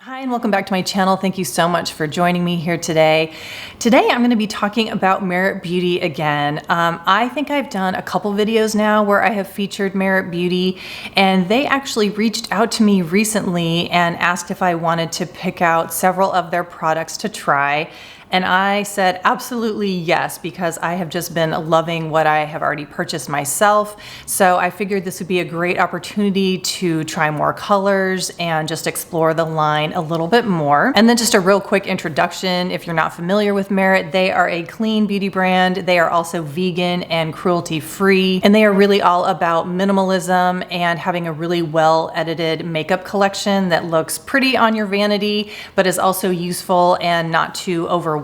Hi and welcome back to my channel. Thank you so much for joining me here today. Today I'm going to be talking about Merit Beauty again. I think I've done a couple videos now where I have featured Merit Beauty, and they actually reached out to me recently and asked if I wanted to pick out several of their products to try. And I said absolutely yes, because I have just been loving what I have already purchased myself. So I figured this would be a great opportunity to try more colors and just explore the line a little bit more. And then just a real quick introduction, if you're not familiar with Merit, they are a clean beauty brand. They are also vegan and cruelty free, and they are really all about minimalism and having a really well edited makeup collection that looks pretty on your vanity, but is also useful and not too overwhelming.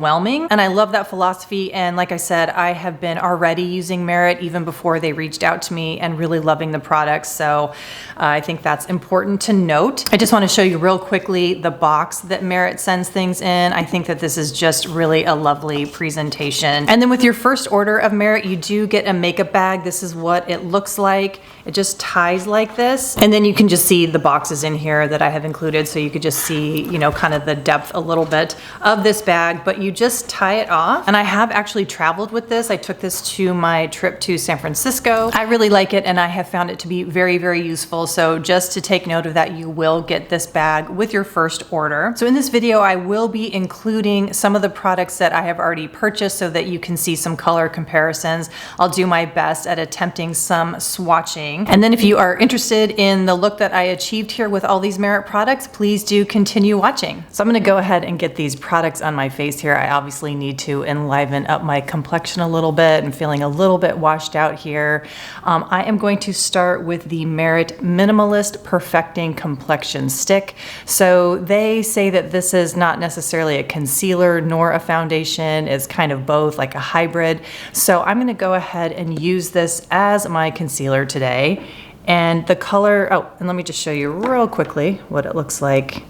And I love that philosophy. And like I said, I have been already using Merit even before they reached out to me and really loving the products. So I think that's important to note. I just want to show you real quickly the box that Merit sends things in. I think that this is just really a lovely presentation. And then with your first order of Merit, you do get a makeup bag. This is what it looks like. It just ties like this. And then you can just see the boxes in here that I have included. So you could just see, you know, kind of the depth a little bit of this bag, but you just tie it off. And I have actually traveled with this. I took this to my trip to San Francisco. I really like it, and I have found it to be very, very useful. So just to take note of that, you will get this bag with your first order. So in this video, I will be including some of the products that I have already purchased so that you can see some color comparisons. I'll do my best at attempting some swatching. And then if you are interested in the look that I achieved here with all these Merit products, please do continue watching. So I'm gonna go ahead and get these products on my face here. I obviously need to enliven up my complexion a little bit. I'm feeling a little bit washed out here. I am going to start with the Merit Minimalist Perfecting Complexion Stick. So they say that this is not necessarily a concealer nor a foundation. It's kind of both, like a hybrid. So I'm gonna go ahead and use this as my concealer today. And the color, oh, and let me just show you real quickly what it looks like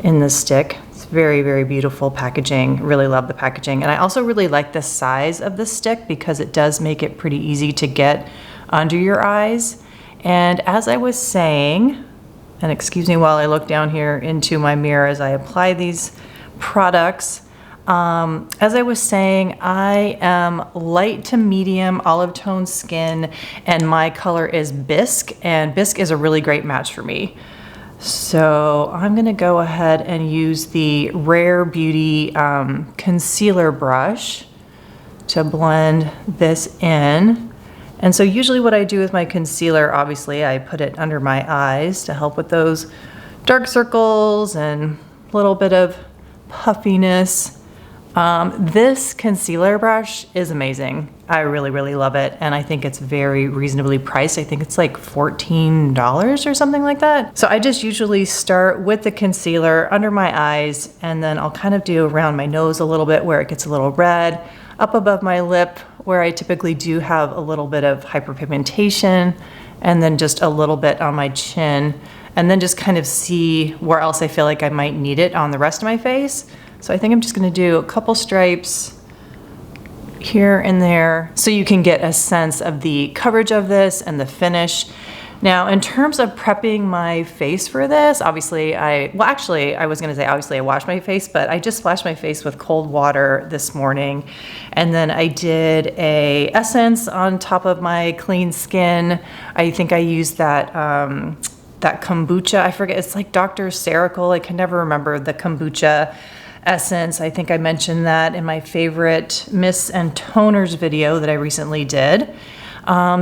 in the stick. It's very, very beautiful packaging. Really love the packaging. And I also really like the size of the stick because it does make it pretty easy to get under your eyes. And as I was saying, and excuse me while I look down here into my mirror as I apply these products, as I was saying, I am light to medium olive tone skin, and my color is bisque, and bisque is a really great match for me. So I'm gonna go ahead and use the Rare Beauty concealer brush to blend this in. And so usually what I do with my concealer, obviously I put it under my eyes to help with those dark circles and a little bit of puffiness. This concealer brush is amazing. I really, really love it. And I think it's very reasonably priced. I think it's like $14 or something like that. So I just usually start with the concealer under my eyes, and then I'll kind of do around my nose a little bit where it gets a little red, up above my lip where I typically do have a little bit of hyperpigmentation, and then just a little bit on my chin, and then just kind of see where else I feel like I might need it on the rest of my face. So I think I'm just gonna do a couple stripes here and there so you can get a sense of the coverage of this and the finish. Now, in terms of prepping my face for this, obviously I was gonna say obviously I washed my face, but I just splashed my face with cold water this morning. And then I did a essence on top of my clean skin. I think I used that kombucha, I forget, it's like Dr. Cerecal, I can never remember the kombucha essence. I think I mentioned that in my favorite mists and toners video that I recently did.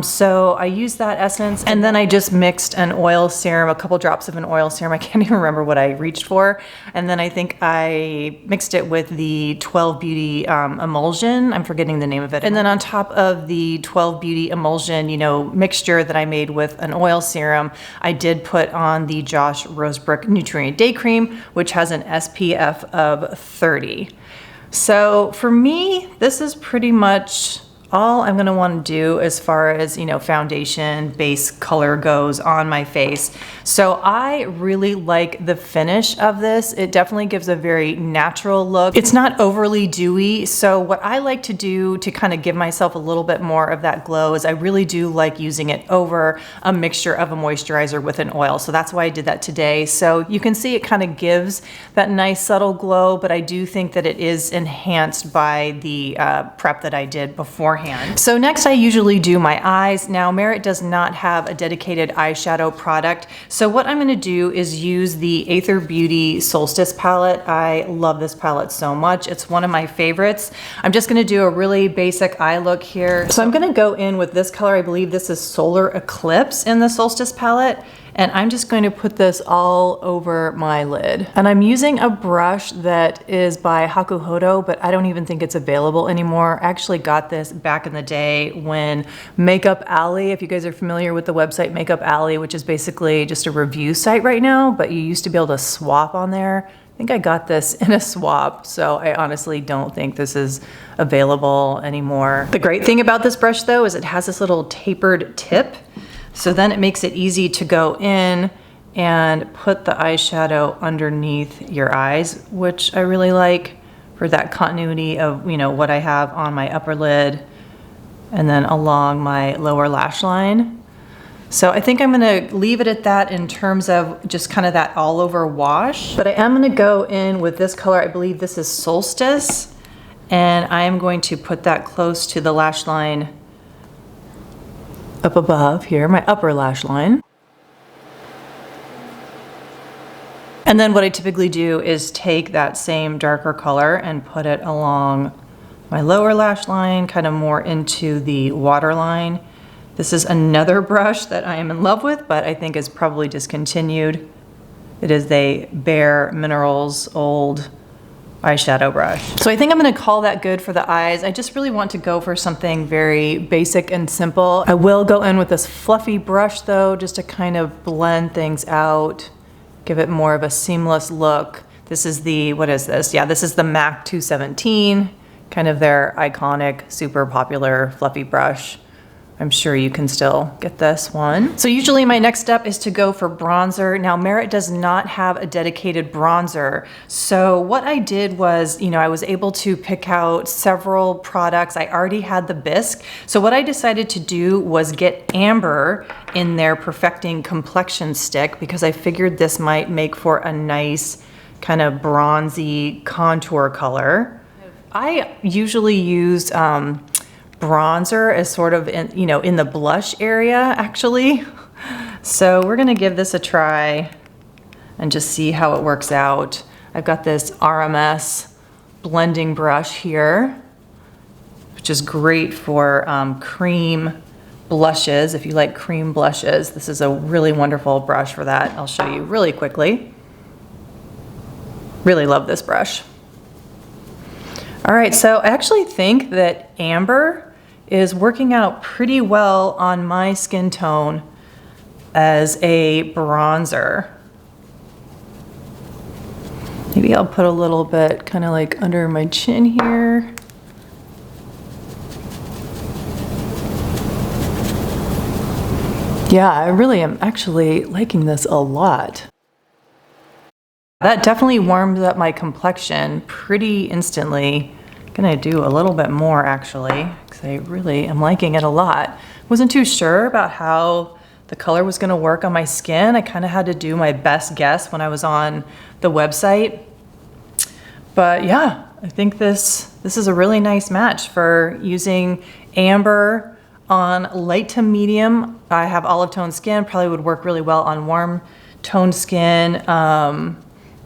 So I used that essence, and then I just mixed an oil serum, a couple drops of an oil serum. I can't even remember what I reached for. And then I think I mixed it with the 12 Beauty emulsion. I'm forgetting the name of it. And then on top of the 12 Beauty emulsion, you know, mixture that I made with an oil serum, I did put on the Josh Rosebrook Nutrient Day Cream, which has an SPF of 30. So for me, this is pretty much all I'm gonna wanna do as far as, you know, foundation, base color goes on my face. So I really like the finish of this. It definitely gives a very natural look. It's not overly dewy. So what I like to do to kind of give myself a little bit more of that glow is I really do like using it over a mixture of a moisturizer with an oil. So that's why I did that today. So you can see it kind of gives that nice subtle glow, but I do think that it is enhanced by the prep that I did beforehand. So next I usually do my eyes. Now Merit does not have a dedicated eyeshadow product. So what I'm gonna do is use the Aether Beauty Solstice palette. I love this palette so much. It's one of my favorites. I'm just gonna do a really basic eye look here. So I'm gonna go in with this color. I believe this is Solar Eclipse in the Solstice palette. And I'm just going to put this all over my lid. And I'm using a brush that is by Hakuhodo, but I don't even think it's available anymore. I actually got this back in the day when Makeup Alley, if you guys are familiar with the website Makeup Alley, which is basically just a review site right now, but you used to be able to swap on there. I think I got this in a swap, so I honestly don't think this is available anymore. The great thing about this brush though is it has this little tapered tip. So then it makes it easy to go in and put the eyeshadow underneath your eyes, which I really like for that continuity of, you know, what I have on my upper lid and then along my lower lash line. So I think I'm gonna leave it at that in terms of just kind of that all over wash. But I am gonna go in with this color. I believe this is Solstice. And I am going to put that close to the lash line up above here, my upper lash line. And then what I typically do is take that same darker color and put it along my lower lash line, kind of more into the waterline. This is another brush that I am in love with, but I think is probably discontinued. It is a Bare Minerals old eyeshadow brush. So I think I'm gonna call that good for the eyes. I just really want to go for something very basic and simple. I will go in with this fluffy brush though, just to kind of blend things out, give it more of a seamless look. This is the, what is this? Yeah, this is the MAC 217, kind of their iconic, super popular fluffy brush. I'm sure you can still get this one. So usually my next step is to go for bronzer. Now Merit does not have a dedicated bronzer. So what I did was, you know, I was able to pick out several products. I already had the bisque. So what I decided to do was get Amber in their Perfecting Complexion Stick because I figured this might make for a nice kind of bronzy contour color. I usually use bronzer as sort of in, you know, in the blush area actually. So we're gonna give this a try and just see how it works out. I've got this RMS blending brush here, which is great for cream blushes. If you like cream blushes, this is a really wonderful brush for that. I'll show you really quickly. Really love this brush. All right, so I actually think that Amber is working out pretty well on my skin tone as a bronzer. Maybe I'll put a little bit kind of like under my chin here. Yeah, I really am actually liking this a lot. That definitely warms up my complexion pretty instantly. Gonna do a little bit more actually, because I really am liking it a lot. Wasn't too sure about how the color was gonna work on my skin. I kind of had to do my best guess when I was on the website. But yeah, I think this is a really nice match for using Amber on light to medium. I have olive tone skin, probably would work really well on warm toned skin.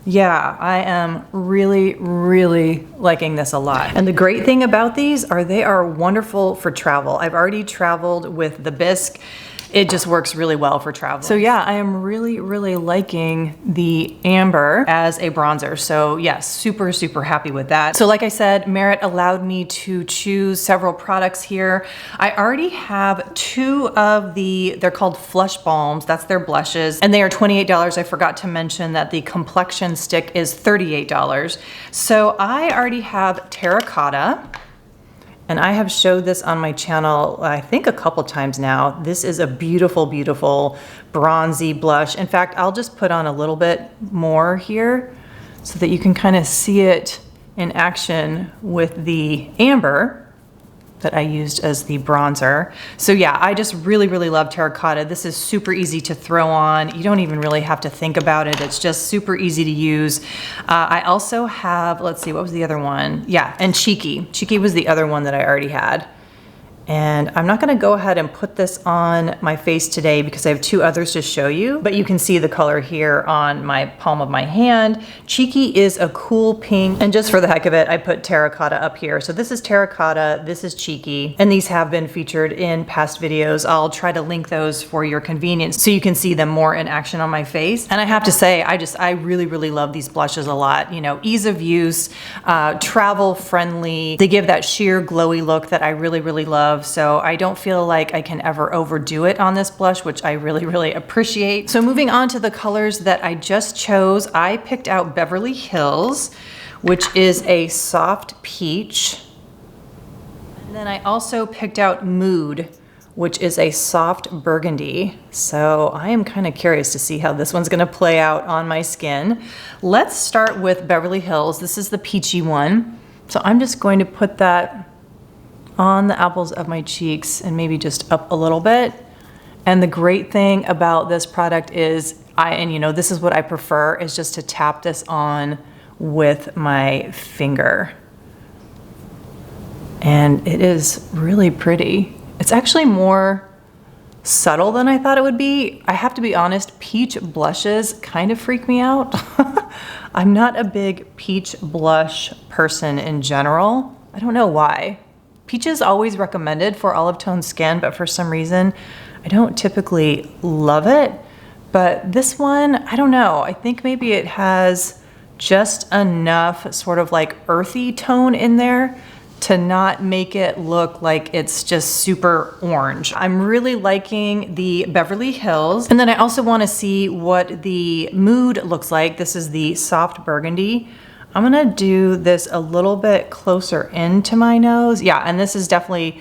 Yeah, I am really, really liking this a lot. And the great thing about these are they are wonderful for travel. I've already traveled with the bisque. It just works really well for travel. So yeah, I am really, really liking the Amber as a bronzer. So yes, super, super happy with that. So like I said, Merit allowed me to choose several products here. I already have two of they're called Flush Balms. That's their blushes. And they are $28. I forgot to mention that the Complexion Stick is $38. So I already have Terracotta. And I have showed this on my channel, I think a couple times now. This is a beautiful, beautiful bronzy blush. In fact, I'll just put on a little bit more here so that you can kind of see it in action with the amber that I used as the bronzer. So yeah, I just really, really love terracotta. This is super easy to throw on. You don't even really have to think about it. It's just super easy to use. I also have, let's see, what was the other one? Yeah, and Cheeky. Cheeky was the other one that I already had. And I'm not gonna go ahead and put this on my face today because I have two others to show you, but you can see the color here on my palm of my hand. Cheeky is a cool pink, and just for the heck of it, I put terracotta up here. So this is terracotta, this is Cheeky, and these have been featured in past videos. I'll try to link those for your convenience so you can see them more in action on my face. And I have to say, I really, really love these blushes a lot. You know, ease of use, travel friendly. They give that sheer glowy look that I really, really love. So I don't feel like I can ever overdo it on this blush, which I really, really appreciate. So moving on to the colors that I just chose, I picked out Beverly Hills, which is a soft peach. And then I also picked out Mood, which is a soft burgundy. So I am kind of curious to see how this one's gonna play out on my skin. Let's start with Beverly Hills. This is the peachy one. So I'm just going to put that on the apples of my cheeks and maybe just up a little bit. And the great thing about this product is, and you know, this is what I prefer, is just to tap this on with my finger. And it is really pretty. It's actually more subtle than I thought it would be. I have to be honest, peach blushes kind of freak me out. I'm not a big peach blush person in general. I don't know why. Peach is always recommended for olive tone skin, but for some reason, I don't typically love it. But this one, I don't know. I think maybe it has just enough sort of like earthy tone in there to not make it look like it's just super orange. I'm really liking the Beverly Hills. And then I also want to see what the Mood looks like. This is the soft burgundy. I'm gonna do this a little bit closer into my nose. Yeah, and this is definitely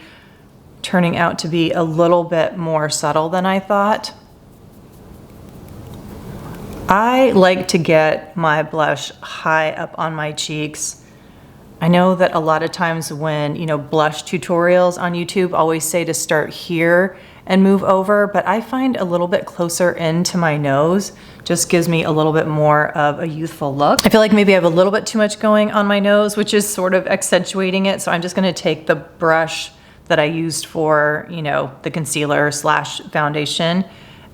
turning out to be a little bit more subtle than I thought. I like to get my blush high up on my cheeks. I know that a lot of times when, you know, blush tutorials on YouTube always say to start here and move over, but I find a little bit closer into my nose just gives me a little bit more of a youthful look. I feel like maybe I have a little bit too much going on my nose, which is sort of accentuating it. So I'm just gonna take the brush that I used for, you know, the concealer slash foundation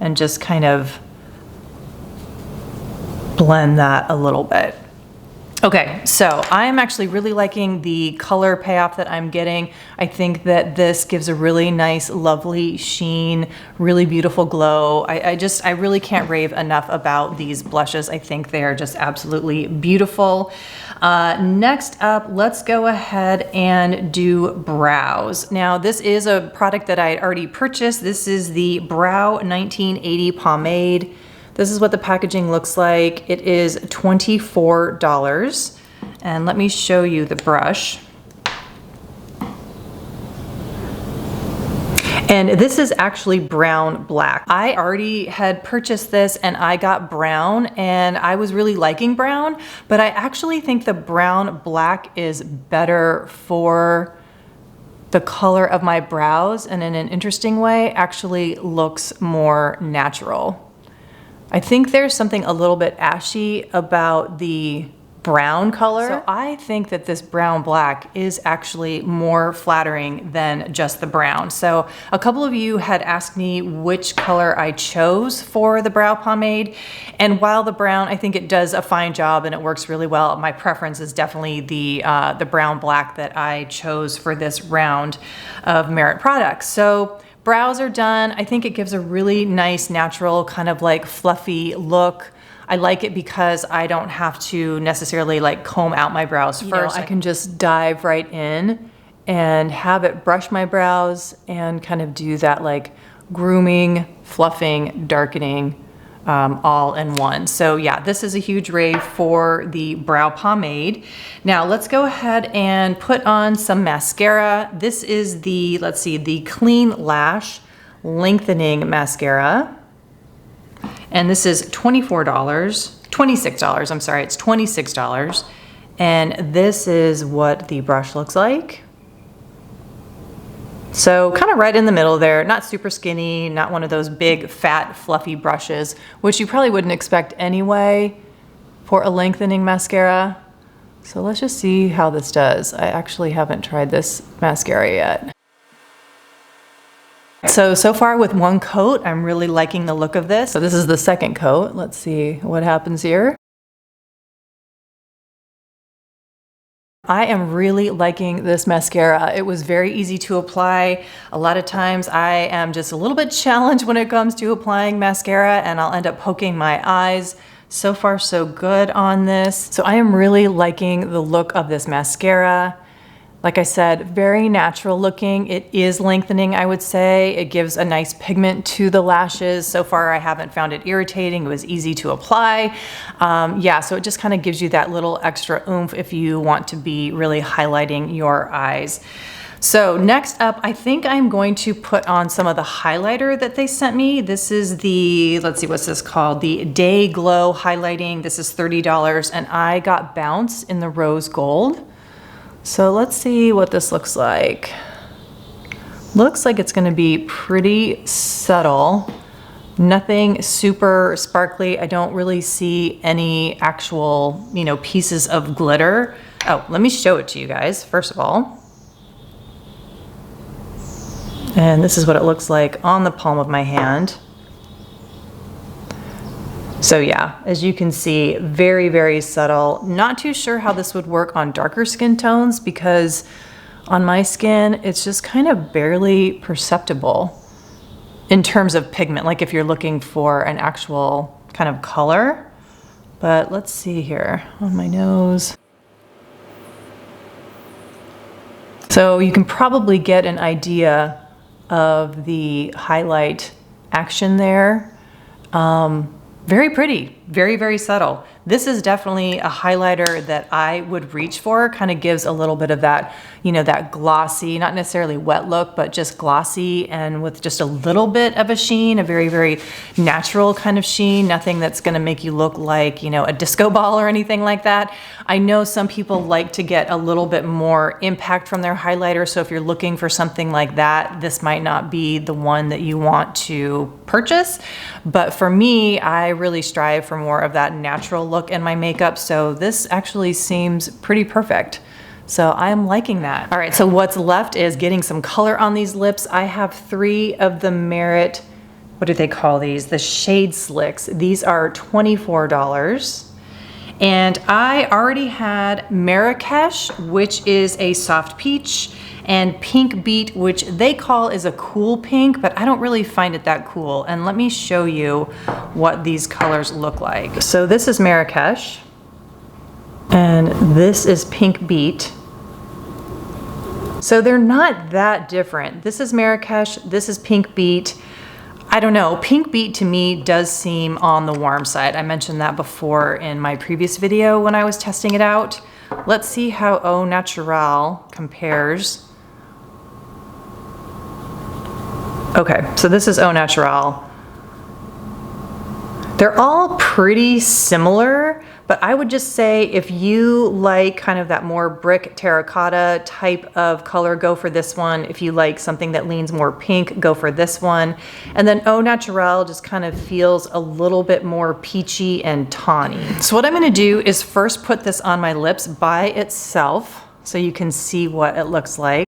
and just kind of blend that a little bit. Okay, so I'm actually really liking the color payoff that I'm getting. I think that this gives a really nice, lovely sheen, really beautiful glow. I really can't rave enough about these blushes. I think they are just absolutely beautiful. Next up, let's go ahead and do brows. Now, this is a product that I had already purchased. This is the Brow 1980 Pomade. This is what the packaging looks like. It is $24. And let me show you the brush. And this is actually brown black. I already had purchased this and I got brown and I was really liking brown, but I actually think the brown black is better for the color of my brows, and in an interesting way actually looks more natural. I think there's something a little bit ashy about the brown color. So I think that this brown black is actually more flattering than just the brown. So a couple of you had asked me which color I chose for the brow pomade. And while the brown, I think it does a fine job and it works really well, my preference is definitely the brown black that I chose for this round of Merit products. So brows are done. I think it gives a really nice, natural, kind of like fluffy look. I like it because I don't have to necessarily like comb out my brows first. I can just dive right in and have it brush my brows and kind of do that like grooming, fluffing, darkening all in one. So yeah, this is a huge rave for the brow pomade. Now let's go ahead and put on some mascara. This is the, let's see, the Clean Lash Lengthening Mascara. And this is $26, I'm sorry, it's $26. And this is what the brush looks like. So kind of right in the middle there, not super skinny, not one of those big, fat, fluffy brushes, which you probably wouldn't expect anyway for a lengthening mascara. So let's just see how this does. I actually haven't tried this mascara yet. So far with one coat, I'm really liking the look of this. So this is the second coat. Let's see what happens here. I am really liking this mascara. It was very easy to apply. A lot of times I am just a little bit challenged when it comes to applying mascara and I'll end up poking my eyes. So far so good on this. So I am really liking the look of this mascara. Like I said, very natural looking. It is lengthening, I would say. It gives a nice pigment to the lashes. So far, I haven't found it irritating. It was easy to apply. Yeah, so it just kind of gives you that little extra oomph if you want to be really highlighting your eyes. So next up, I think I'm going to put on some of the highlighter that they sent me. This is the, let's see, what's this called? The Day Glow Highlighting. This is $30, and I got Bounce in the Rose Gold. So let's see what this looks like. Looks like it's gonna be pretty subtle. Nothing super sparkly. I don't really see any actual, pieces of glitter. Oh, let me show it to you guys, first of all. And this is what it looks like on the palm of my hand. So yeah, as you can see, very, very subtle. Not too sure how this would work on darker skin tones because on my skin, it's just kind of barely perceptible in terms of pigment, like if you're looking for an actual kind of color. But let's see here on my nose. So you can probably get an idea of the highlight action there. Very pretty, very, very subtle. This is definitely a highlighter that I would reach for. Kind of gives a little bit of that, that glossy, not necessarily wet look, but just glossy and with just a little bit of a sheen, a very, very natural kind of sheen. Nothing that's gonna make you look like, a disco ball or anything like that. I know some people like to get a little bit more impact from their highlighter. So if you're looking for something like that, this might not be the one that you want to purchase. But for me, I really strive for more of that natural look in my makeup. So this actually seems pretty perfect. So I'm liking that. All right, so what's left is getting some color on these lips. I have 3 of the Merit, what do they call these? The Shade Slicks. These are $24. And I already had Marrakesh, which is a soft peach, and Pink Beat, which they call is a cool pink, but I don't really find it that cool. And let me show you what these colors look like. So this is Marrakesh, and this is Pink Beat. So they're not that different. This is Marrakesh, this is Pink Beat. I don't know, Pink Beat to me does seem on the warm side. I mentioned that before in my previous video when I was testing it out. Let's see how Au Naturel compares. Okay, so this is Au Naturel. They're all pretty similar, but I would just say if you like kind of that more brick terracotta type of color, go for this one. If you like something that leans more pink, go for this one. And then Au Naturel just kind of feels a little bit more peachy and tawny. So what I'm gonna do is first put this on my lips by itself so you can see what it looks like.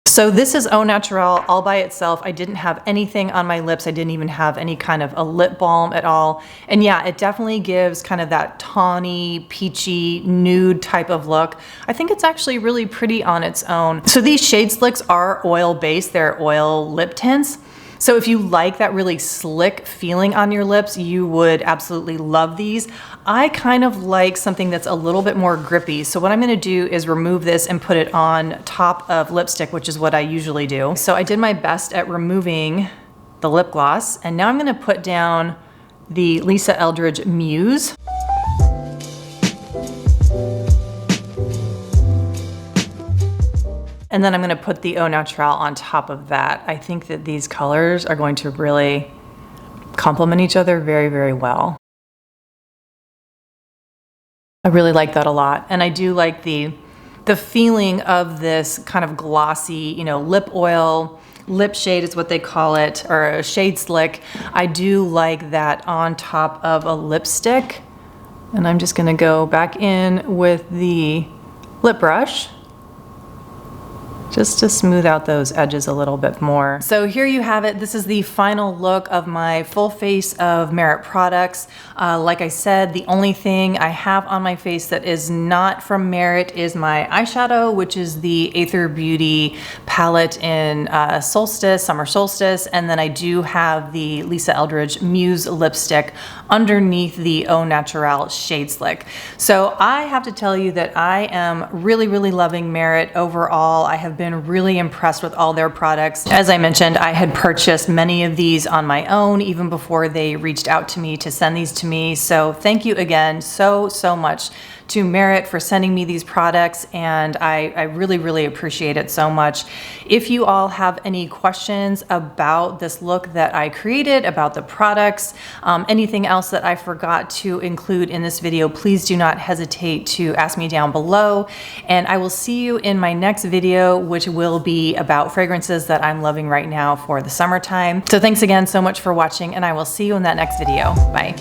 So this is Au Naturel all by itself. I didn't have anything on my lips. I didn't even have any kind of a lip balm at all. And yeah, it definitely gives kind of that tawny, peachy, nude type of look. I think it's actually really pretty on its own. So these Shade Slicks are oil-based. They're oil lip tints. So if you like that really slick feeling on your lips, you would absolutely love these. I kind of like something that's a little bit more grippy. So what I'm gonna do is remove this and put it on top of lipstick, which is what I usually do. So I did my best at removing the lip gloss. And now I'm gonna put down the Lisa Eldridge Muse. And then I'm gonna put the Au Naturel on top of that. I think that these colors are going to really complement each other very, very well. I really like that a lot. And I do like the feeling of this kind of glossy, you know, lip oil, lip shade is what they call it, or a shade slick. I do like that on top of a lipstick. And I'm just gonna go back in with the lip brush just to smooth out those edges a little bit more. So here you have it. This is the final look of my full face of Merit products. Like I said, the only thing I have on my face that is not from Merit is my eyeshadow, which is the Aether Beauty palette in Solstice, Summer Solstice. And then I do have the Lisa Eldridge Muse lipstick underneath the Au Naturel Shade Slick. So I have to tell you that I am really, really loving Merit overall. I have been really impressed with all their products. As I mentioned, I had purchased many of these on my own even before they reached out to me to send these to me. So thank you again so much to Merit for sending me these products, and I really, really appreciate it so much. If you all have any questions about this look that I created, about the products, anything else that I forgot to include in this video, please do not hesitate to ask me down below. And I will see you in my next video, which will be about fragrances that I'm loving right now for the summertime. So thanks again so much for watching, and I will see you in that next video. Bye.